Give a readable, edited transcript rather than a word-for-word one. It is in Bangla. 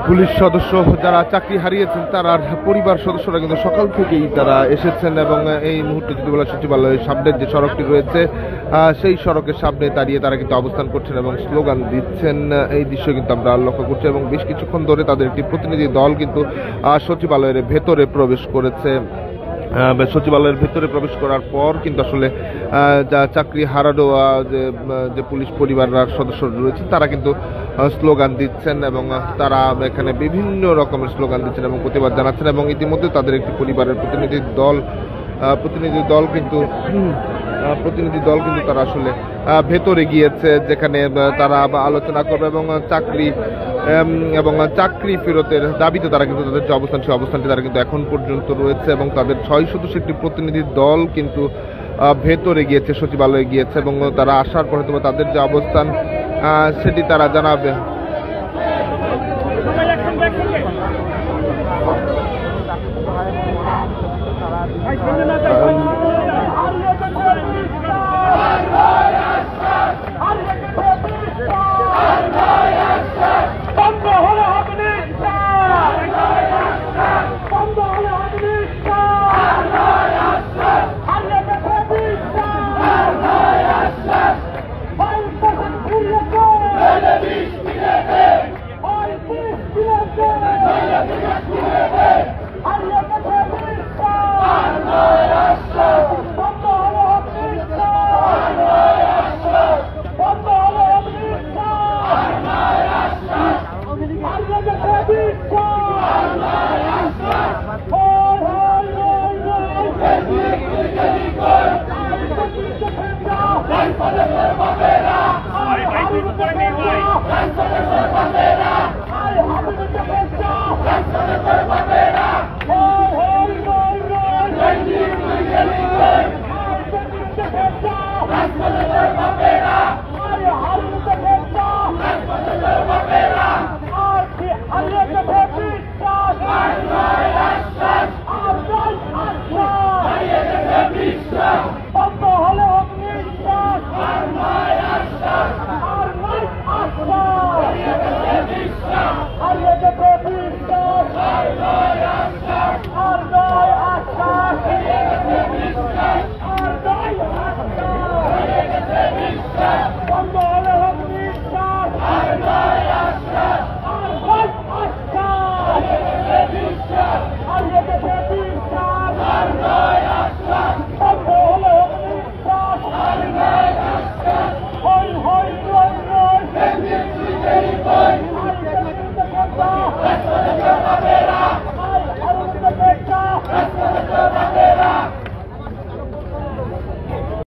পুলিশ সদস্য যারা চাকরি হারিয়েছেন তার পরিবার সদস্যরা কিন্তু সকাল থেকেই তারা এসেছেন এবং এই মুহূর্তে যদি বলা সচিবালয়ের সামনের যে সড়কটি রয়েছে সেই সড়কের সামনে দাঁড়িয়ে তারা কিন্তু অবস্থান করছেন এবং স্লোগান দিচ্ছেন। এই দৃশ্য কিন্তু আমরা লক্ষ্য করছি এবং বেশ কিছুক্ষণ ধরে তাদের একটি প্রতিনিধি দল কিন্তু সচিবালয়ের ভেতরে প্রবেশ করেছে। সচিবালয়ের ভেতরে প্রবেশ করার পর কিন্তু আসলে যা চাকরি হারানো যে পুলিশ পরিবারের সদস্য রয়েছে তারা কিন্তু স্লোগান দিচ্ছেন এবং তারা এখানে বিভিন্ন রকমের স্লোগান দিচ্ছেন এবং প্রতিবাদ জানাচ্ছেন এবং ইতিমধ্যে তাদের একটি পরিবারের প্রতিনিধি দল কিন্তু তারা আসলে ভেতরে গিয়েছে, যেখানে তারা আলোচনা করবে এবং চাকরি ফেরতের দাবিতে তারা কিন্তু তাদের যে অবস্থান সেই অবস্থানটি তারা কিন্তু এখন পর্যন্ত রয়েছে এবং তাদের 6 সদস্য একটি প্রতিনিধি দল কিন্তু ভেতরে গিয়েছে, সচিবালয়ে গিয়েছে এবং তারা আসার পরে তো তাদের যে অবস্থান সেটি তারা জানাবে।